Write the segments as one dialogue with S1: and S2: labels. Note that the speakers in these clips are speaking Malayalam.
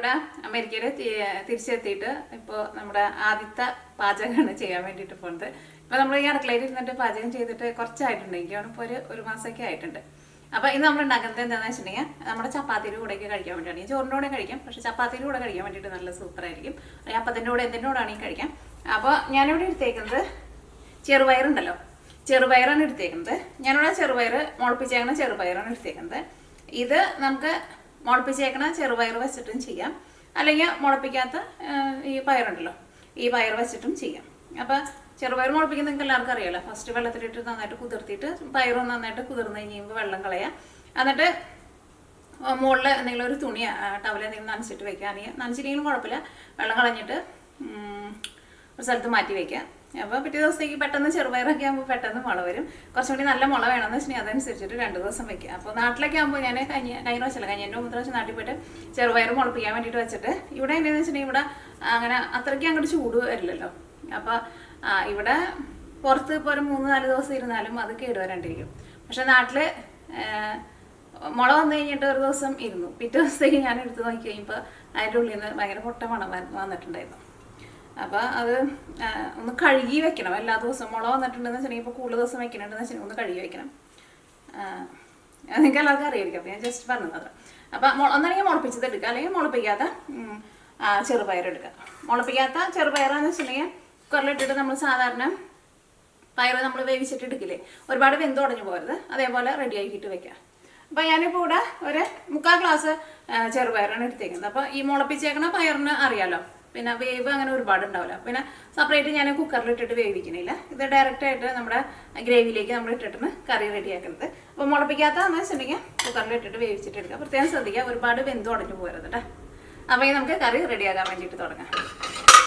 S1: ഞാനിവിടെ അമേരിക്കയിൽ തിരിച്ചെത്തിയിട്ട് ഇപ്പോൾ നമ്മുടെ ആദ്യത്തെ പാചകമാണ് ചെയ്യാൻ വേണ്ടിയിട്ട് പോകുന്നത്. ഇപ്പോൾ നമ്മൾ ഈ അടുക്കളയിൽ ഇരുന്നിട്ട് പാചകം ചെയ്തിട്ട് കുറച്ചായിട്ടുണ്ട്. എനിക്കാണ് ഇപ്പോൾ ഒരു മാസമൊക്കെ ആയിട്ടുണ്ട്. അപ്പോൾ ഇന്ന് നമ്മൾ ഉണ്ടാക്കുന്നത് എന്താണെന്ന് വെച്ചിട്ടുണ്ടെങ്കിൽ നമ്മുടെ ചപ്പാത്തിയുടെ കൂടെയൊക്കെ കഴിക്കാൻ വേണ്ടിയാണ്. ഈ ചോറിൻ്റെ കൂടെ കഴിക്കാം, പക്ഷേ ചപ്പാത്തിയുടെ കൂടെ കഴിക്കാൻ വേണ്ടിയിട്ട് നല്ല സൂപ്പറായിരിക്കും. അപ്പത്തിൻ്റെ കൂടെ എന്തിൻ്റെ കൂടെ ആണെങ്കിൽ കഴിക്കാം. അപ്പോൾ ഞാനിവിടെ എടുത്തേക്കുന്നത് ചെറുപയറുണ്ടല്ലോ, ചെറുപയറാണ് എടുത്തേക്കുന്നത്. ഞാനിവിടെ ചെറുപയർ മുളപ്പിച്ചേക്കണ ചെറുപയറാണ് എടുത്തേക്കുന്നത്. ഇത് നമുക്ക് മുളപ്പിച്ചേക്കണ ചെറുപയർ വെച്ചിട്ടും ചെയ്യാം, അല്ലെങ്കിൽ മുളപ്പിക്കാത്ത ഈ പയറുണ്ടല്ലോ, ഈ പയർ വെച്ചിട്ടും ചെയ്യാം. അപ്പോൾ ചെറുപയർ മുളപ്പിക്കുന്ന നിങ്ങൾക്ക് എല്ലാവർക്കും അറിയാമല്ലോ. ഫസ്റ്റ് വെള്ളത്തിലിട്ട് നന്നായിട്ട് കുതിർത്തിയിട്ട് പയറും നന്നായിട്ട് കുതിർന്ന് കഴിയുമ്പോൾ വെള്ളം കളയാം. എന്നിട്ട് മുകളിൽ എന്തെങ്കിലും ഒരു തുണി ടവൽ എന്തെങ്കിലും നനച്ചിട്ട് വെക്കുക. അല്ലെങ്കിൽ നനച്ചില്ലെങ്കിലും കുഴപ്പമില്ല, വെള്ളം കളഞ്ഞിട്ട് ഒരു സ്ഥലത്ത് മാറ്റി വയ്ക്കുക. അപ്പോൾ പിറ്റേ ദിവസത്തേക്ക് പെട്ടെന്ന് ചെറുപയറൊക്കെ ആകുമ്പോൾ പെട്ടെന്ന് മുള വരും. കുറച്ചും കൂടി നല്ല മുള വേണമെന്ന് വെച്ചിട്ടുണ്ടെങ്കിൽ അതനുസരിച്ചിട്ട് 2 ദിവസം വയ്ക്കുക. അപ്പോൾ നാട്ടിലൊക്കെ ആകുമ്പോൾ ഞാൻ കഴിഞ്ഞ പ്രാവശ്യമല്ല, എൻ്റെ 3 പ്രാവശ്യം നാട്ടിൽ പോയിട്ട് ചെറുപയർ മുളപ്പിക്കാൻ വേണ്ടിയിട്ട് വെച്ചിട്ട് ഇവിടെ എന്താണെന്ന് വെച്ചിട്ടുണ്ടെങ്കിൽ ഇവിടെ അങ്ങനെ അത്രയ്ക്ക് അങ്ങോട്ട് ചൂട് വരില്ലല്ലോ. അപ്പോൾ ഇവിടെ പുറത്ത് ഇപ്പോൾ ഒരു 3-4 ദിവസം ഇരുന്നാലും അത് കേടുവരാണ്ടിരിക്കും. പക്ഷെ നാട്ടിൽ മുള വന്നു കഴിഞ്ഞിട്ട് ഒരു ദിവസം ഇരുന്നു, പിറ്റേ ദിവസത്തേക്ക് ഞാൻ എടുത്ത് നോക്കി കഴിയുമ്പോൾ അതിൻ്റെ ഉള്ളിൽ നിന്ന് ഭയങ്കര പൊട്ട മണം വന്നിട്ടുണ്ടായിരുന്നു. അപ്പോൾ അത് ഒന്ന് കഴുകി വെക്കണം എല്ലാ ദിവസവും. മുള വന്നിട്ടുണ്ടെന്ന് വെച്ചിട്ടുണ്ടെങ്കിൽ ഇപ്പോൾ കൂടുതൽ ദിവസം വെക്കണമെന്ന് വെച്ചിട്ടുണ്ടെങ്കിൽ ഒന്ന് കഴുകി വെക്കണം. നിങ്ങൾക്ക് എല്ലാവർക്കും അറിയായിരിക്കും, അപ്പോൾ ഞാൻ ജസ്റ്റ് പറഞ്ഞത്. അപ്പോൾ ഒന്നല്ലെങ്കിൽ മുളപ്പിച്ചത് എടുക്കുക, അല്ലെങ്കിൽ മുളപ്പിക്കാത്ത ചെറുപയർ എടുക്കുക. മുളപ്പിക്കാത്ത ചെറുപയറാന്ന് വെച്ചിട്ടുണ്ടെങ്കിൽ കുക്കറിലിട്ടിട്ട് നമ്മൾ സാധാരണ പയർ നമ്മൾ വേവിച്ചിട്ട് എടുക്കില്ലേ, ഒരുപാട് വെന്ത് ഉടഞ്ഞു പോകരുത്, അതേപോലെ റെഡി ആക്കിയിട്ട് വെക്കുക. അപ്പോൾ ഞാനിപ്പോൾ ഇവിടെ ഒരു 3/4 ഗ്ലാസ് ചെറുപയറാണ് എടുത്തേക്കുന്നത്. അപ്പോൾ ഈ മുളപ്പിച്ചേക്കണ പയറിന് അറിയാമല്ലോ, പിന്നെ വേവ് അങ്ങനെ ഒരുപാട് ഉണ്ടാവില്ല. പിന്നെ സെപ്പറേറ്റ് ഞാൻ കുക്കറിലിട്ടിട്ട് വേവിക്കണില്ല, ഇത് ഡയറക്റ്റായിട്ട് നമ്മുടെ ഗ്രേവിയിലേക്ക് നമ്മൾ ഇട്ടിട്ടാണ് കറി റെഡിയാക്കുന്നത്. അപ്പോൾ മുളപ്പിക്കാത്തതെന്ന് വെച്ചിട്ടുണ്ടെങ്കിൽ കുക്കറിലിട്ടിട്ട് വേവിച്ചിട്ട് എടുക്കുക. പ്രത്യേകം ശ്രദ്ധിക്കുക, ഒരുപാട് വെന്ത് ഉടഞ്ഞു പോകരുത് കേട്ടോ. അപ്പോൾ ഈ നമുക്ക് കറി റെഡിയാക്കാൻ വേണ്ടിയിട്ട് തുടങ്ങാം.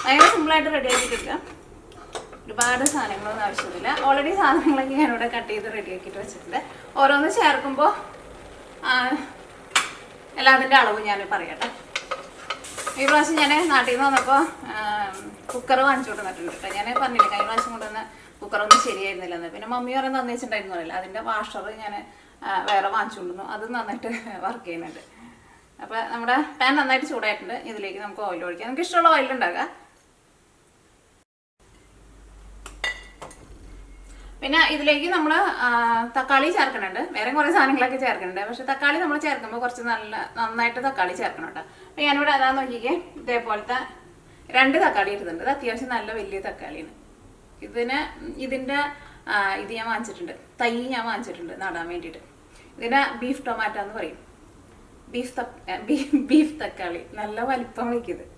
S1: ഭയങ്കര സിമ്പിളായിട്ട് റെഡിയാക്കിയിട്ട് എടുക്കാം. ഒരുപാട് സാധനങ്ങളൊന്നും ആവശ്യമില്ല. ഓൾറെഡി സാധനങ്ങളൊക്കെ ഞാനിവിടെ കട്ട് ചെയ്ത് റെഡിയാക്കിയിട്ട് വെച്ചിട്ടുണ്ട്. ഓരോന്ന് ചേർക്കുമ്പോൾ എല്ലാത്തിൻ്റെ അളവ് ഞാൻ പറയട്ടെ. ഈ പ്രാവശ്യം ഞാൻ നാട്ടിൽ നിന്ന് വന്നപ്പോൾ കുക്കർ വാങ്ങിച്ചു കൊണ്ടുവന്നിട്ടുണ്ട് കേട്ടോ. ഞാൻ പറഞ്ഞില്ല കഴിഞ്ഞ പ്രാവശ്യം കൊണ്ടുവന്ന കുക്കറൊന്നും ശരിയായിരുന്നില്ലെന്ന്. പിന്നെ മമ്മി പറയുന്നത് തന്നിട്ടുണ്ടായിരുന്നില്ല, അതിൻ്റെ വാഷർ ഞാൻ വേറെ വാങ്ങിച്ചു കൊണ്ടുവന്നു, അത് നന്നായിട്ട് വർക്ക് ചെയ്യുന്നുണ്ട്. അപ്പോൾ നമ്മുടെ പാൻ നന്നായിട്ട് ചൂടായിട്ടുണ്ട്. ഇതിലേക്ക് നമുക്ക് ഓയിൽ ഒഴിക്കാം, നമുക്ക് ഇഷ്ടമുള്ള ഓയിൽ ഉണ്ടാക്കാം. പിന്നെ ഇതിലേക്ക് നമ്മൾ തക്കാളി ചേർക്കുന്നുണ്ട്, വേറെ കുറേ സാധനങ്ങളൊക്കെ ചേർക്കുന്നുണ്ട്. പക്ഷെ തക്കാളി നമ്മൾ ചേർക്കുമ്പോൾ കുറച്ച് നന്നായിട്ട് തക്കാളി ചേർക്കണം കേട്ടോ. അപ്പോൾ ഞാനിവിടെ അതാന്ന് നോക്കിക്കേ, ഇതേപോലത്തെ 2 തക്കാളി ഇടുന്നുണ്ട്. ഇത് അത്യാവശ്യം നല്ല വലിയ തക്കാളിയാണ്. ഇതിൻ്റെ ഇത് ഞാൻ വാങ്ങിച്ചിട്ടുണ്ട്, തൈ ഞാൻ വാങ്ങിച്ചിട്ടുണ്ട് നടാൻ വേണ്ടിയിട്ട്. ഇതിനെ ബീഫ് ടൊമാറ്റോ എന്ന് പറയും. ബീഫ് തക്കാളി നല്ല വലിപ്പം വയ്ക്കുന്നത്,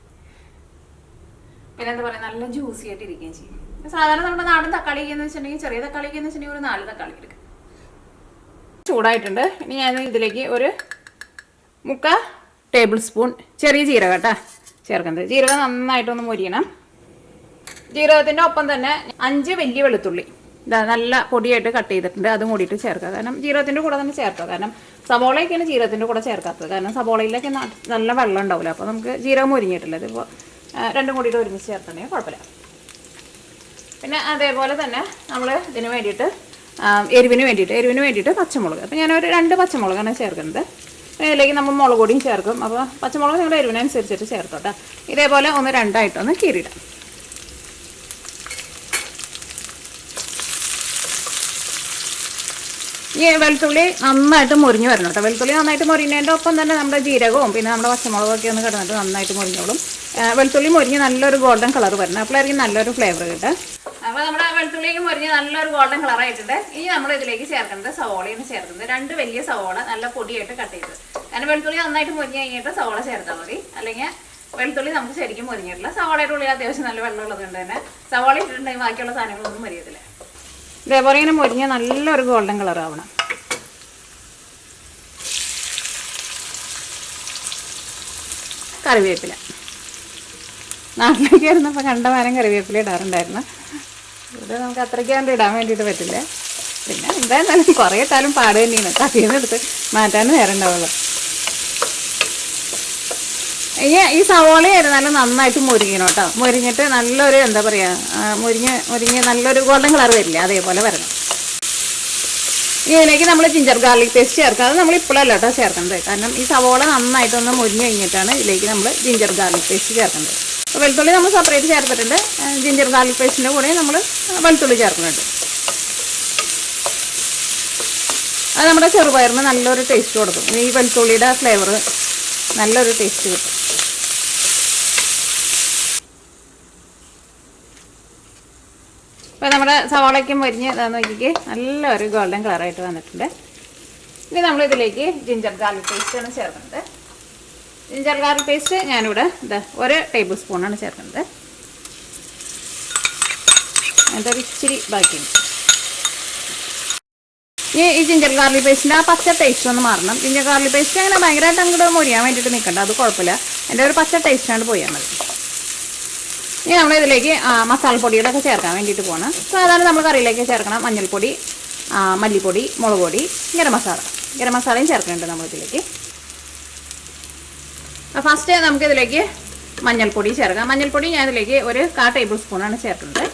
S1: പിന്നെ എന്താ പറയുക, നല്ല ജ്യൂസി ആയിട്ട് ഇരിക്കുകയും ചെയ്യും. സാധാരണ നമ്മുടെ നാടൻ തക്കാളിക്ക് എന്ന് വെച്ചിട്ടുണ്ടെങ്കിൽ, ചെറിയ തക്കാളിക്ക് എന്ന് വെച്ചിട്ടുണ്ടെങ്കിൽ ഒരു 4 തക്കാളി എടുക്കും. ചൂടായിട്ടുണ്ട്. ഇനി ഞാൻ ഇതിലേക്ക് ഒരു 3/4 ടേബിൾ സ്പൂൺ ചെറിയ ജീരകം കേട്ടോ ചേർക്കുന്നത്. ജീരകം നന്നായിട്ടൊന്ന് മൊരിയണം. ജീരകത്തിൻ്റെ ഒപ്പം തന്നെ 5 വലിയ വെളുത്തുള്ളി ഇതാ നല്ല പൊടിയായിട്ട് കട്ട് ചെയ്തിട്ടുണ്ട്, അതും കൂടിയിട്ട് ചേർക്കുക. കാരണം ജീരകത്തിൻ്റെ കൂടെ തന്നെ ചേർക്കുക. കാരണം സവോളയൊക്കെയാണ് ജീരകത്തിൻ്റെ കൂടെ ചേർക്കാത്തത്. കാരണം സവോളയിലൊക്കെ നല്ല വെള്ളം ഉണ്ടാവില്ല. അപ്പോൾ നമുക്ക് ജീരകം മൊരിഞ്ഞിട്ടില്ല, ഇതിപ്പോൾ രണ്ടും കൂടിയിട്ട് ഒരുമിച്ച് ചേർത്തിട്ടുണ്ടെങ്കിൽ കുഴപ്പമില്ല. പിന്നെ അതേപോലെ തന്നെ നമ്മൾ ഇതിന് വേണ്ടിയിട്ട് എരിവിന് വേണ്ടിയിട്ട് പച്ചമുളക്, അപ്പോൾ ഞാനൊരു 2 പച്ചമുളകാണ് ചേർക്കുന്നത്. ഇതിലേക്ക് നമ്മൾ മുളക് പൊടിയും ചേർക്കും. അപ്പോൾ പച്ചമുളക് നിങ്ങളുടെ എരിവിനനുസരിച്ചിട്ട് ചേർത്തോട്ടെ. ഇതേപോലെ 1-2 കീറിയിടാം. ഈ വെളുത്തുള്ളി നന്നായിട്ട് മുരിഞ്ഞ് വരണം കേട്ടോ. വെളുത്തുള്ളി നന്നായിട്ട് മുരിഞ്ഞതിൻ്റെ ഒപ്പം തന്നെ നമ്മുടെ ജീരകവും പിന്നെ നമ്മുടെ പച്ചമുളകൊക്കെ ഒന്ന് കിടന്നിട്ട് നന്നായിട്ട് മുരിഞ്ഞോളും. വെളുത്തുള്ളി മുരിഞ്ഞ് നല്ലൊരു ഗോൾഡൻ കളർ വരണം, അപ്പോഴായിരിക്കും നല്ലൊരു ഫ്ലേവർ കിട്ടുക. അപ്പോൾ നമ്മുടെ വെളുത്തുള്ളിക്ക് മുരിഞ്ഞ് നല്ലൊരു ഗോൾഡൻ കളറായിട്ടുണ്ട്. ഇനി നമ്മൾ ഇതിലേക്ക് ചേർക്കുന്നത് സവോളയാണ് ചേർക്കുന്നത്. 2 വലിയ സവോള നല്ല പൊടിയായിട്ട് കട്ട് ചെയ്തത്. കാരണം വെളുത്തുള്ളി നന്നായിട്ട് മുരിഞ്ഞ് കഴിഞ്ഞിട്ട് സവോള ചേർത്താൽ മതി, അല്ലെങ്കിൽ വെളുത്തുള്ളി നമുക്ക് ശരിക്കും മുരിഞ്ഞിട്ടില്ല. സവോളയുടെ ഉള്ളിൽ അത്യാവശ്യം നല്ല വെള്ളം ഉള്ളത് കൊണ്ട് തന്നെ സവോള ഇട്ടിട്ടുണ്ടെങ്കിൽ ബാക്കിയുള്ള സാധനങ്ങളൊന്നും മരിയത്തില്ല. ഇതേപോലെ ഇങ്ങനെ മുരിഞ്ഞ് നല്ലൊരു ഗോൾഡൻ കളർ ആവണം. കറിവേപ്പില നാട്ടിലേക്ക് വരുന്നപ്പോൾ കണ്ടമാനം കറിവേപ്പില ഇടാറുണ്ടായിരുന്നു. ഇവിടെ നമുക്ക് അത്രയ്ക്കാണ്ട് ഇടാൻ വേണ്ടിയിട്ട് പറ്റില്ല. പിന്നെ എന്തായാലും കുറേ ഇട്ടാലും പാട് തന്നെയാണ്, കത്തിയിൽ നിന്ന് എടുത്ത് മാറ്റാൻ നേരം ഉണ്ടാവുള്ളൂ. ഈ സവോള ആയിരുന്നാലും നന്നായിട്ട് മുരിങ്ങണം കേട്ടോ. മുരിഞ്ഞിട്ട് നല്ലൊരു എന്താ പറയുക, മുരിഞ്ഞ് നല്ലൊരു ഗോൾഡൻ കളർ വരില്ലേ, അതേപോലെ വരണം. ഇതിലേക്ക് നമ്മൾ ജിഞ്ചർ ഗാർലിക് പേസ്റ്റ് ചേർക്കാം. അത് നമ്മൾ ഇപ്പോഴല്ല കേട്ടോ ചേർക്കുന്നത്, കാരണം ഈ സവോള നന്നായിട്ടൊന്ന് മുരിഞ്ഞ് കഴിഞ്ഞിട്ടാണ് ഇതിലേക്ക് നമ്മൾ ജിഞ്ചർ ഗാർലിക് പേസ്റ്റ് ചേർക്കുന്നത്. അപ്പോൾ വെളുത്തുള്ളി നമ്മൾ സെപ്പറേറ്റ് ചേർത്തിട്ടുണ്ട്, ജിഞ്ചർ ഗാർലിക് പേസ്റ്റിൻ്റെ കൂടെ നമ്മൾ വെളുത്തുള്ളി ചേർക്കുന്നുണ്ട്. അത് നമ്മുടെ ചെറുപയറിന് നല്ലൊരു ടേസ്റ്റ് കൊടുക്കും. ഈ വെളുത്തുള്ളിയുടെ ഫ്ലേവർ നല്ലൊരു ടേസ്റ്റ് കിട്ടും. അപ്പോൾ നമ്മുടെ സവാളയ്ക്കും മരിഞ്ഞ് നോക്കിക്ക് നല്ലൊരു ഗോൾഡൻ കളറായിട്ട് വന്നിട്ടുണ്ട്. ഇനി നമ്മളിതിലേക്ക് ജിഞ്ചർ ഗാർലിക് പേസ്റ്റാണ് ചേർക്കുന്നത്. ജിഞ്ചർ ഗാർലിക് പേസ്റ്റ് ഞാനിവിടെ 1 ടേബിൾ സ്പൂണാണ് ചേർക്കുന്നത്. അതിൻ്റെ ഒരു ഇച്ചിരി ബാക്കിയുണ്ട്. ഈ ജിഞ്ചർ ഗാർലിക് പേസ്റ്റിൻ്റെ ആ പച്ച ടേസ്റ്റ് ഒന്ന് മാറണം. ജിഞ്ചർ ഗാർലിക് പേസ്റ്റ് അങ്ങനെ ഭയങ്കരമായിട്ട് അങ്ങോട്ട് മുരിയാൻ വേണ്ടിയിട്ട് നിൽക്കണ്ട, അത് കുഴപ്പമില്ല. എൻ്റെ ഒരു പച്ച ടേസ്റ്റാണ് പോയാൽ മതി. ഇനി നമ്മളിതിലേക്ക് മസാലപ്പൊടികളൊക്കെ ചേർക്കാൻ വേണ്ടിയിട്ട് പോകണം. സാധാരണ നമ്മൾ കറിയിലേക്ക് ചേർക്കണം മഞ്ഞൾപ്പൊടി, മല്ലിപ്പൊടി, മുളക് പൊടി, ഗരം മസാലയും ചേർക്കുന്നുണ്ട് നമ്മളിതിലേക്ക്. ഫസ്റ്റ് നമുക്കിതിലേക്ക് മഞ്ഞൾപ്പൊടി ചേർക്കാം. മഞ്ഞൾപ്പൊടി ഞാൻ ഇതിലേക്ക് 1/4 ടേബിൾ സ്പൂണാണ് ചേർക്കുന്നത്.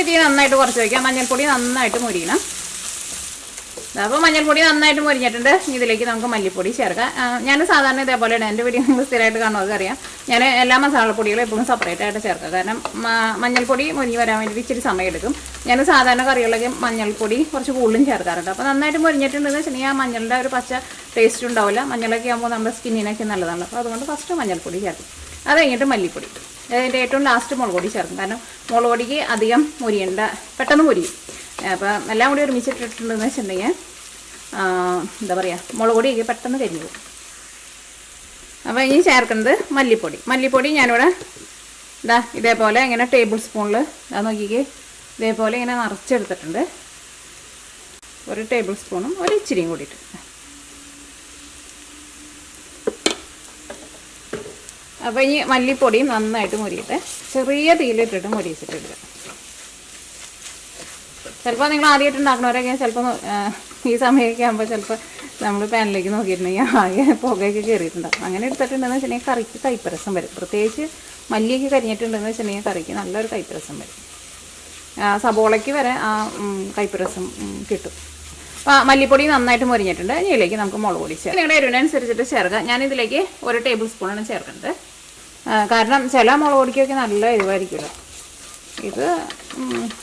S1: ഇത് നന്നായിട്ട് കുറച്ച് വയ്ക്കാം. മഞ്ഞൾപ്പൊടി നന്നായിട്ട് മുരിയണം. അപ്പോൾ മഞ്ഞൾപ്പൊടി നന്നായിട്ട് മുരിഞ്ഞിട്ടുണ്ട്. ഇതിലേക്ക് നമുക്ക് മല്ലിപ്പൊടി ചേർക്കാം. ഞാൻ സാധാരണ ഇതേപോലെയാണ്, എൻ്റെ വീഡിയോ നിങ്ങൾ സ്ഥിരമായിട്ട് കാണുന്നത് അറിയാം. ഞാൻ എല്ലാ മസാലപ്പൊടികളും എപ്പോഴും സെപ്പറേറ്റ് ആയിട്ട് ചേർക്കാം, കാരണം മഞ്ഞൾപ്പൊടി മുരിഞ്ഞ് വരാൻ വേണ്ടിയിട്ട് ഇച്ചിരി സമയം എടുക്കും. ഞാൻ സാധാരണ കറികളിലേക്ക് മഞ്ഞൾപ്പൊടി കുറച്ച് കൂടുതലും ചേർക്കാറുണ്ട്. അപ്പോൾ നന്നായിട്ട് മുരിഞ്ഞിട്ടുണ്ടെന്ന് വെച്ചിട്ടുണ്ടെങ്കിൽ ആ മഞ്ഞളുടെ ഒരു പച്ച ടേസ്റ്റ് ഉണ്ടാവില്ല. മഞ്ഞളൊക്കെ ആകുമ്പോൾ നമ്മുടെ സ്കിന്നിനൊക്കെ നല്ലതാണ്. അപ്പോൾ അതുകൊണ്ട് ഫസ്റ്റ് മഞ്ഞൾപ്പൊടി ചേർക്കും, അത് കഴിഞ്ഞിട്ട് മല്ലിപ്പൊടി, അതിൻ്റെ ഏറ്റവും ലാസ്റ്റ് മുളക് പൊടി ചേർക്കും. കാരണം മുളക് പൊടിക്ക് അധികം മുരിയണ്ട, പെട്ടെന്ന് മുരിയും. അപ്പം എല്ലാം കൂടി ഒരുമിച്ചിട്ടിട്ടുണ്ടെന്ന് വെച്ചിട്ടുണ്ടെങ്കിൽ എന്താ പറയുക, മുളക് പൊടിയൊക്കെ പെട്ടെന്ന് കരിഞ്ഞു പോകും. അപ്പോൾ ഇനി ചേർക്കുന്നത് മല്ലിപ്പൊടി ഞാനിവിടെ ഇതേപോലെ ഇങ്ങനെ ടേബിൾ സ്പൂണിൽ നോക്കിക്കേ, ഇതേപോലെ ഇങ്ങനെ നിറച്ചെടുത്തിട്ടുണ്ട്. 1 ടേബിൾ സ്പൂണും ഒരു ഇച്ചിരിയും കൂടിയിട്ട്. അപ്പോൾ ഇനി മല്ലിപ്പൊടിയും നന്നായിട്ട് മുരിയിട്ട് ചെറിയ തീയിലിട്ടിട്ട് മുരിച്ചിട്ടിടുക. ചിലപ്പോൾ നിങ്ങൾ ആദ്യമായിട്ട് ഉണ്ടാക്കണവരൊക്കെ ചിലപ്പോൾ ഈ സമയമൊക്കെ ആകുമ്പോൾ ചിലപ്പോൾ നമ്മൾ പാനിലേക്ക് നോക്കിയിട്ടുണ്ടെങ്കിൽ ആകെ പുകയൊക്കെ കയറിയിട്ടുണ്ടാകും. അങ്ങനെ എടുത്തിട്ടുണ്ടെന്ന് വെച്ചിട്ടുണ്ടെങ്കിൽ കറിക്ക് കയ്പ്പരസം വരും. പ്രത്യേകിച്ച് മല്ലിയൊക്കെ കരിഞ്ഞിട്ടുണ്ടെന്ന് വെച്ചിട്ടുണ്ടെങ്കിൽ കറിക്ക് നല്ലൊരു കയ്പ്പരസം വരും. സബോളയ്ക്ക് വരെ ആ കയ്പ്പരസം കിട്ടും. അപ്പോൾ മല്ലിപ്പൊടി നന്നായിട്ട് മുരിഞ്ഞിട്ടുണ്ട്. ഇതിലേക്ക് നമുക്ക് മുളക് പൊടി ചേർക്കാം. നിങ്ങളുടെ എരിവിനനുസരിച്ചിട്ട് ചേർക്കാം. ഞാനിതിലേക്ക് 1 ടേബിൾ സ്പൂണാണ് ചേർക്കുന്നത്. കാരണം ചില മുളക് പൊടിക്കൊക്കെ നല്ല എരിവായിരിക്കുമല്ലോ. ഇത്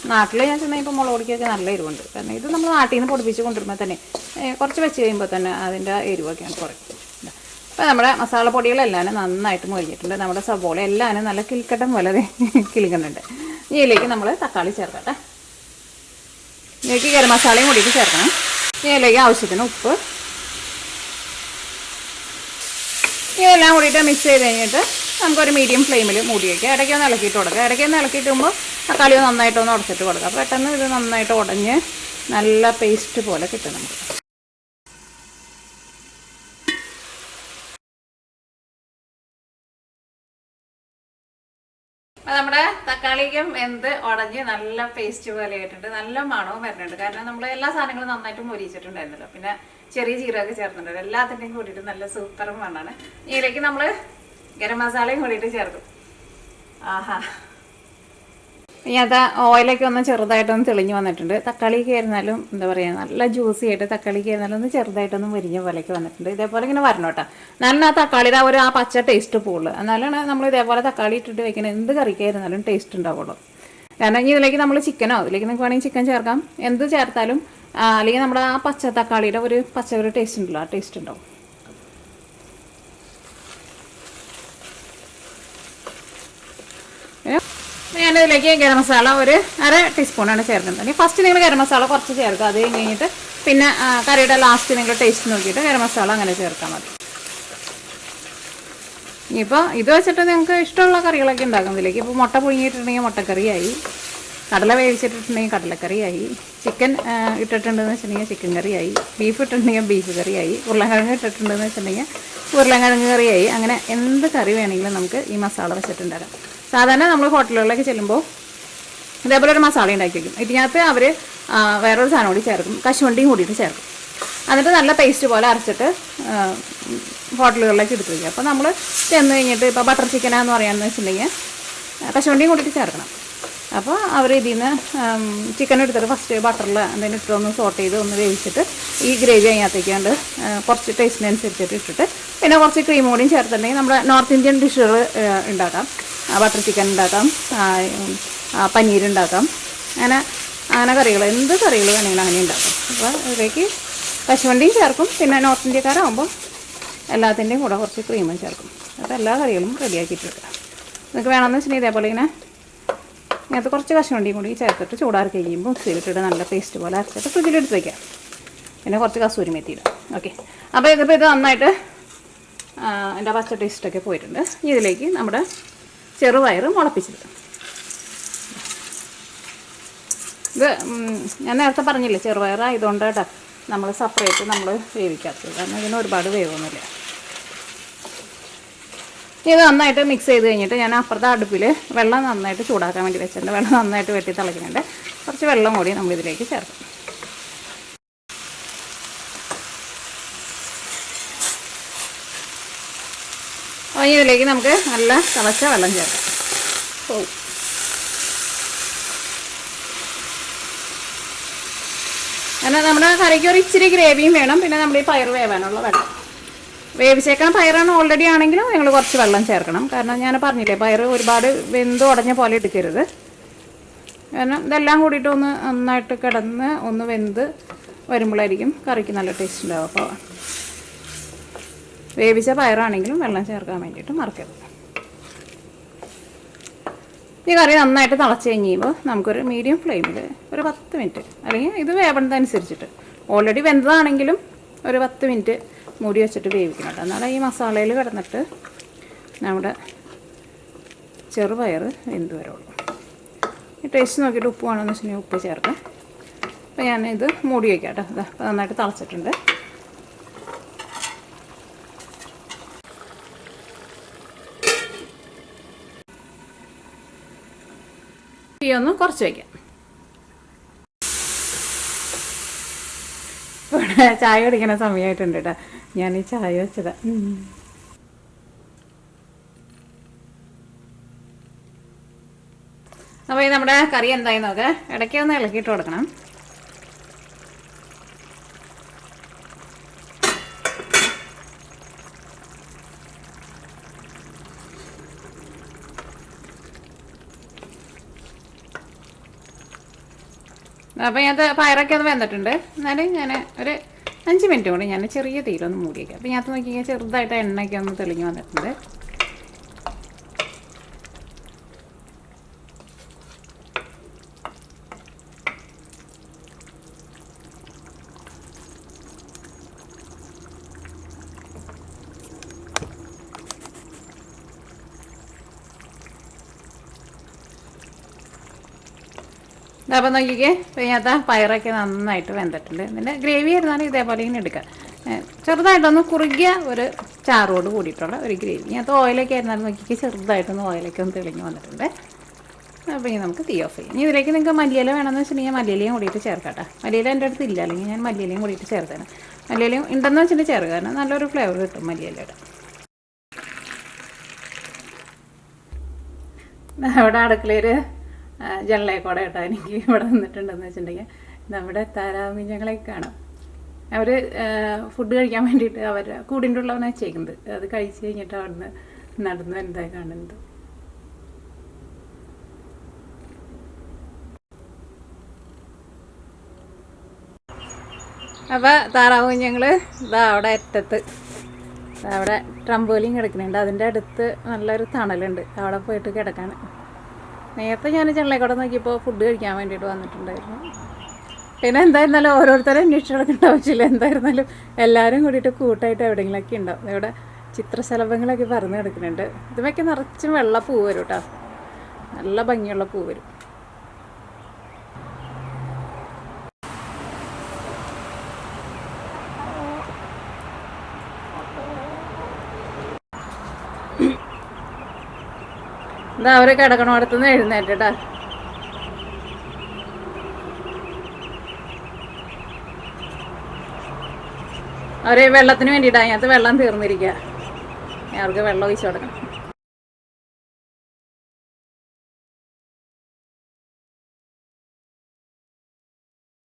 S1: നാട്ടിൽ ഞാൻ ചെന്നപ്പോൾ മുളക് പൊടിക്കൊക്കെ നല്ല എരിവുണ്ട്. കാരണം ഇത് നമ്മൾ നാട്ടിൽ നിന്ന് പൊടിപ്പിച്ച് കൊണ്ടുവരുമ്പോൾ തന്നെ കുറച്ച് വെച്ച് കഴിയുമ്പോൾ തന്നെ അതിൻ്റെ എരിവൊക്കെയാണ് കുറയും. അപ്പോൾ നമ്മുടെ മസാലപ്പൊടികളെല്ലാം നന്നായിട്ട് മുരിഞ്ഞിട്ടുണ്ട്. നമ്മുടെ സബോള എല്ലാം നല്ല കിൽക്കട്ടം പോലെ കിളിക്കുന്നുണ്ട്. ഇതിലേക്ക് നമ്മൾ തക്കാളി ചേർക്കട്ടെ. ഇതിലേക്ക് ഗരം മസാലയും കൂടിയിട്ട് ചേർക്കണം. ഇതിലേക്ക് ആവശ്യത്തിന് ഉപ്പ്, ഇതെല്ലാം കൂടിയിട്ട് മിക്സ് ചെയ്ത് കഴിഞ്ഞിട്ട് നമുക്കൊരു മീഡിയം ഫ്ലെയിമിൽ മൂടി വയ്ക്കുക. ഇടയ്ക്കൊന്ന് ഇളക്കിയിട്ട് കൊടുക്കുക. ഇടയ്ക്കൊന്ന് ഇളക്കിയിട്ടുമ്പോൾ തക്കാളി നന്നായിട്ടൊന്ന് ഉടച്ചിട്ട് കൊടുക്കുക. അപ്പോൾ പെട്ടെന്ന് ഇത് നന്നായിട്ട് ഉടഞ്ഞ് നല്ല പേസ്റ്റ് പോലെ കിട്ടും നമുക്ക്. അപ്പോൾ നമ്മുടെ തക്കാളിക്കും ഉടഞ്ഞ് നല്ല പേസ്റ്റ് പോലെ ആയിട്ടുണ്ട്. നല്ല മണവും വരുന്നുണ്ട്. കാരണം നമ്മൾ എല്ലാ സാധനങ്ങളും നന്നായിട്ട് മൊരിച്ചിട്ടുണ്ടായിരുന്നല്ലോ. പിന്നെ ചെറിയ ജീരകമൊക്കെ ചേർത്തിട്ടുണ്ട്. എല്ലാത്തിൻ്റെയും കൂടിയിട്ട് നല്ല സൂപ്പർ മണമാണ്. ഇതിലേക്ക് നമ്മൾ ഗരം മസാലയും കൂടിയിട്ട് ചേർക്കും. ആഹാ, ഇനി അത് ഓയിലൊക്കെ ഒന്ന് ചെറുതായിട്ടൊന്ന് തെളിഞ്ഞ് വന്നിട്ടുണ്ട്. തക്കാളിക്ക് ആയിരുന്നാലും എന്താ പറയുക, നല്ല ജ്യൂസി ആയിട്ട് തക്കാളിക്ക് ആയിരുന്നാലും ഒന്ന് ചെറുതായിട്ടൊന്ന് മുരിഞ്ഞ പോലെയൊക്കെ വന്നിട്ടുണ്ട്. ഇതേപോലെ ഇങ്ങനെ വരണം കേട്ടോ. എന്നാലും ആ തക്കാളിയുടെ ആ പച്ച ടേസ്റ്റ് പോകുള്ളൂ. എന്നാലാണ് നമ്മൾ ഇതേപോലെ തക്കാളി ഇട്ടിട്ട് വെക്കണം. എന്ത് കറിക്കായിരുന്നാലും ടേസ്റ്റ് ഉണ്ടാവുള്ളൂ. കാരണം ഇനി ഇതിലേക്ക് നമ്മൾ ചിക്കനോ ഇതിലേക്ക് നിങ്ങൾക്ക് വേണമെങ്കിൽ ചിക്കൻ ചേർക്കാം. എന്ത് ചേർത്താലും അല്ലെങ്കിൽ നമ്മുടെ ആ പച്ച തക്കാളിയുടെ ഒരു ടേസ്റ്റ് ഉണ്ടല്ലോ, ആ ടേസ്റ്റ് ഉണ്ടാവും. ഞാനിതിലേക്ക് ഗരം മസാല 1/2 ടീസ്പൂണാണ് ചേർക്കുന്നത്. ഫസ്റ്റ് നിങ്ങൾ ഗരം മസാല കുറച്ച് ചേർക്കുക. അത് കഴിഞ്ഞിട്ട് പിന്നെ കറിയുടെ ലാസ്റ്റ് നിങ്ങൾ ടേസ്റ്റ് നോക്കിയിട്ട് ഗരം മസാല അങ്ങനെ ചേർത്താൽ മതി. ഇനിയിപ്പോൾ ഇത് വെച്ചിട്ട് നിങ്ങൾക്ക് ഇഷ്ടമുള്ള കറികളൊക്കെ ഉണ്ടാക്കും. ഇതിലേക്ക് ഇപ്പോൾ മുട്ട പുഴുങ്ങിയിട്ടുണ്ടെങ്കിൽ മുട്ടക്കറിയായി, കടല വേവിച്ചിട്ടുണ്ടെങ്കിൽ കടലക്കറിയായി, ചിക്കൻ ഇട്ടിട്ടുണ്ടെന്ന് വെച്ചിട്ടുണ്ടെങ്കിൽ ചിക്കൻ കറിയായി, ബീഫ് ഇട്ടിട്ടുണ്ടെങ്കിൽ ബീഫ് കറിയായി, ഉരുളക്കിഴങ്ങ് ഇട്ടിട്ടുണ്ടെന്ന് വെച്ചിട്ടുണ്ടെങ്കിൽ ഉരുളക്കിഴങ്ങ് കറിയായി. അങ്ങനെ എന്ത് കറി വേണമെങ്കിലും നമുക്ക് ഈ മസാല വെച്ചിട്ടുണ്ടാക്കാം. സാധാരണ നമ്മൾ ഹോട്ടലുകളിലൊക്കെ ചെല്ലുമ്പോൾ ഇതേപോലെ ഒരു മസാല ഉണ്ടാക്കി വയ്ക്കും. ഇതിനകത്ത് അവർ വേറൊരു സാധനം കൂടി ചേർക്കും, കശുവണ്ടിയും കൂടിയിട്ട് ചേർക്കും. എന്നിട്ട് നല്ല പേസ്റ്റ് പോലെ അരച്ചിട്ട് ഹോട്ടലുകളിലേക്ക് എടുത്ത് വയ്ക്കും. അപ്പോൾ നമ്മൾ ചെന്ന് കഴിഞ്ഞിട്ട് ഇപ്പോൾ ബട്ടർ ചിക്കനാന്ന് പറയാമെന്ന് വെച്ചിട്ടുണ്ടെങ്കിൽ കശുവണ്ടിയും കൂടിയിട്ട് ചേർക്കണം. അപ്പോൾ അവർ ഇതിൽ നിന്ന് ചിക്കൻ എടുത്തിട്ട് ഫസ്റ്റ് ബട്ടറിൽ എന്തെങ്കിലും ഇട്ടൊന്ന് സോട്ട് ചെയ്ത് ഒന്ന് വേവിച്ചിട്ട് ഈ ഗ്രേവി അതിനകത്തേക്കാണ്ട് കുറച്ച് ടേസ്റ്റിനനുസരിച്ചിട്ട് ഇട്ടിട്ട് പിന്നെ കുറച്ച് ക്രീം കൂടിയും ചേർത്തിട്ടുണ്ടെങ്കിൽ നമ്മുടെ നോർത്ത് ഇന്ത്യൻ ഡിഷുകൾ ഉണ്ടാക്കാം. ബട്ടർ ചിക്കൻ ഉണ്ടാക്കാം, പനീർ ഉണ്ടാക്കാം, അങ്ങനെ കറികൾ, എന്ത് കറികൾ വേണമെങ്കിലും അങ്ങനെ ഉണ്ടാക്കും. അപ്പോൾ ഇതിലേക്ക് കശുവണ്ടിയും ചേർക്കും. പിന്നെ നോർത്ത് ഇന്ത്യക്കാരാകുമ്പോൾ എല്ലാത്തിൻ്റെയും കൂടെ കുറച്ച് ക്രീമും ചേർക്കും. അപ്പോൾ എല്ലാ കറികളും റെഡിയാക്കിയിട്ടെടുക്കാം. നിങ്ങൾക്ക് വേണമെന്ന് വെച്ചിട്ടുണ്ടെങ്കിൽ ഇതേപോലെ ഇതിനകത്ത് കുറച്ച് കശുവണ്ടിയും കൂടി ചേർത്തിട്ട് ചൂടാറി കഴിയുമ്പോൾ മിക്സിയിലിട്ടിട്ട് നല്ല പേസ്റ്റ് പോലെ അരച്ചിട്ട് ഫ്രിഡ്ജിലെടുത്ത് വയ്ക്കാം. പിന്നെ കുറച്ച് കസൂരി മെത്തി ഇടാം. ഓക്കെ, അപ്പോൾ ഇതിപ്പോൾ ഇത് നന്നായിട്ട് എൻ്റെ പച്ച ടേസ്റ്റൊക്കെ പോയിട്ടുണ്ട്. ഇതിലേക്ക് നമ്മുടെ ചെറുപയർ മുളപ്പിച്ചിട്ട്, ഇത് ഞാൻ നേരത്തെ പറഞ്ഞില്ലേ ചെറുപയർ ആയതുകൊണ്ട് കേട്ടോ നമ്മൾ സെപ്പറേറ്റ് നമ്മൾ വേവിക്കാത്തത്, കാരണം ഇതിന് ഒരുപാട് വേവൊന്നുമില്ല. ഇത് നന്നായിട്ട് മിക്സ് ചെയ്ത് കഴിഞ്ഞിട്ട് ഞാൻ അപ്പുറത്തെ അടുപ്പിൽ വെള്ളം നന്നായിട്ട് ചൂടാക്കാൻ വേണ്ടി വെച്ചിട്ടുണ്ട്. വെള്ളം നന്നായിട്ട് വെട്ടി തിളയ്ക്കുന്നുണ്ട്. കുറച്ച് വെള്ളം കൂടി നമ്മളിതിലേക്ക് ചേർക്കും. അപ്പോൾ ഇതിലേക്ക് നമുക്ക് നല്ല തിളച്ച വെള്ളം ചേർക്കാം. കാരണം നമ്മുടെ കറിക്ക് ഒരു ഇച്ചിരി ഗ്രേവിയും വേണം. പിന്നെ നമ്മൾ ഈ പയർ വേവാനുള്ള വെള്ളം വേവിച്ചേക്കാൻ പയറാണ് ഓൾറെഡി ആണെങ്കിലും നിങ്ങൾ കുറച്ച് വെള്ളം ചേർക്കണം. കാരണം ഞാൻ പറഞ്ഞില്ലേ പയർ ഒരുപാട് വെന്ത് ഉടഞ്ഞ പോലെ എടുക്കരുത്. കാരണം ഇതെല്ലാം കൂടിയിട്ട് ഒന്ന് നന്നായിട്ട് കിടന്ന് ഒന്ന് വെന്ത് വരുമ്പോഴായിരിക്കും കറിക്ക് നല്ല ടേസ്റ്റ് ഉണ്ടാവും. അപ്പോൾ വേവിച്ച പയറാണെങ്കിലും വെള്ളം ചേർക്കാൻ വേണ്ടിയിട്ട് മറക്കരുത്. ഈ കറി നന്നായിട്ട് തിളച്ച് കഴിയുമ്പോൾ നമുക്കൊരു മീഡിയം ഫ്ലെയിമിൽ ഒരു 10 മിനിറ്റ്, അല്ലെങ്കിൽ ഇത് വേവുന്നതനുസരിച്ചിട്ട് ഓൾറെഡി വെന്തതാണെങ്കിലും ഒരു 10 മിനിറ്റ് മൂടി വെച്ചിട്ട് വേവിക്കണം കേട്ടോ. എന്നാലും ഈ മസാലയിൽ കിടന്നിട്ട് നമ്മുടെ ചെറുപയർ വെന്ത് വരുള്ളൂ. ഈ ടേസ്റ്റ് നോക്കിയിട്ട് ഉപ്പ് വേണമെന്ന് വെച്ചിട്ടുണ്ടെങ്കിൽ ഉപ്പ് ചേർക്കാം. അപ്പോൾ ഞാനിത് മൂടി വയ്ക്കാം കേട്ടോ. ഇതാ നന്നായിട്ട് തിളച്ചിട്ടുണ്ട്. തീ ഒന്ന് കുറച്ച് വയ്ക്കാം. ഇവിടെ ചായ കുടിക്കുന്ന സമയമായിട്ടുണ്ട് കേട്ടോ. ഞാൻ ഈ ചായ വെച്ചതാ. അപ്പോൾ ഈ നമ്മുടെ കറി എന്തായി നോക്കാം. ഇടയ്ക്ക് ഒന്ന് ഇളക്കിയിട്ട് കൊടുക്കണം. അപ്പോൾ ഞാൻ പയറൊക്കെ ഒന്ന് വെന്തിട്ടുണ്ട്. എന്നാലും ഞാൻ ഒരു 5 മിനിറ്റ് കൂടി ഞാൻ ചെറിയ തീയിലൊന്ന് മൂടി വയ്ക്കാം. അപ്പോൾ ഞാൻ നോക്കിയാൽ ചെറുതായിട്ട് എണ്ണയൊക്കെ ഒന്ന് തെളിഞ്ഞ് വന്നിട്ടുണ്ട്. അപ്പോൾ നോക്കിക്കേ, ഇതിനകത്ത് പയറൊക്കെ നന്നായിട്ട് വെന്തിട്ടുണ്ട്. പിന്നെ ഗ്രേവി ആയിരുന്നാലും ഇതേപോലെ ഇങ്ങനെ എടുക്കാം. ചെറുതായിട്ടൊന്ന് കുറുകിയ ഒരു ചാറോട് കൂടിയിട്ടുള്ള ഒരു ഗ്രേവി. ഇതിനകത്ത് ഓയിലൊക്കെ ആയിരുന്നാലും നോക്കിക്കേ ചെറുതായിട്ടൊന്ന് ഓയിലൊക്കെ ഒന്ന് തെളിഞ്ഞ് വന്നിട്ടുണ്ട്. അപ്പോൾ ഇനി നമുക്ക് തീ ഓഫ് ചെയ്യാം. ഇനി ഇതിലേക്ക് നിങ്ങൾക്ക് മല്ലിയില വേണമെന്ന് വെച്ചിട്ടുണ്ടെങ്കിൽ മല്ലിയിലയും കൂടിയിട്ട് ചേർക്കട്ടെ. മല്ലിയില എൻ്റെ അടുത്ത് ഇല്ല, അല്ലെങ്കിൽ ഞാൻ മല്ലിയിലയും കൂടിയിട്ട് ചേർത്തേനെ. മല്ലിയിലയും ഉണ്ടെന്ന് വെച്ചിട്ട് ചേർക്കുക, കാരണം നല്ലൊരു ഫ്ലേവർ കിട്ടും മല്ലിയിലയുടെ. ഇവിടെ അടുക്കളയിൽ ജനലേക്കൂടെ കേട്ടോ എനിക്ക് ഇവിടെ നിന്നിട്ടുണ്ടെന്ന് വെച്ചിട്ടുണ്ടെങ്കിൽ നമ്മുടെ താരാകുഞ്ഞുങ്ങളെ കാണാം. അവർ ഫുഡ് കഴിക്കാൻ വേണ്ടിയിട്ട് അവർ കൂടിൻ്റെ ഉള്ളവനെ വെച്ചേക്കുന്നത്. അത് കഴിച്ച് കഴിഞ്ഞിട്ട് അവിടുന്ന് നടന്ന് എന്തായി കാണുന്നത്. അപ്പോൾ താറാകുഞ്ഞുങ്ങൾ ഇതാ അവിടെ അറ്റത്ത് അവിടെ ട്രംപോലിൻ കിടക്കുന്നുണ്ട്. അതിൻ്റെ അടുത്ത് നല്ലൊരു തണലുണ്ട്, അവിടെ പോയിട്ട് കിടക്കാൻ. നേരത്തെ ഞാൻ ചെള്ളേക്കോടെ നോക്കിയപ്പോൾ ഫുഡ് കഴിക്കാൻ വേണ്ടിയിട്ട് വന്നിട്ടുണ്ടായിരുന്നു. പിന്നെ എന്തായിരുന്നാലും ഓരോരുത്തരും അന്വേഷിച്ച് നടക്കേണ്ട ആവശ്യമില്ല. എന്തായിരുന്നാലും എല്ലാവരും കൂടിയിട്ട് കൂട്ടായിട്ട് എവിടെയെങ്കിലുമൊക്കെ ഉണ്ടാവും. ഇവിടെ ചിത്രശലഭങ്ങളൊക്കെ പറന്ന് കിടക്കുന്നുണ്ട്. ഇതുമൊക്കെ നിറച്ചും വെള്ള പൂ വരും കേട്ടോ, നല്ല ഭംഗിയുള്ള പൂ വരും. ഇതാ അവർ കിടക്കണോടത്തുനിന്ന് എഴുന്നേറ്റാ. അവർ വെള്ളത്തിന് വേണ്ടിയിട്ടാണ്, അതിനകത്ത് വെള്ളം തീർന്നിരിക്കുക. അവർക്ക് വെള്ളം ഒഴിച്ചു കൊടുക്കണം.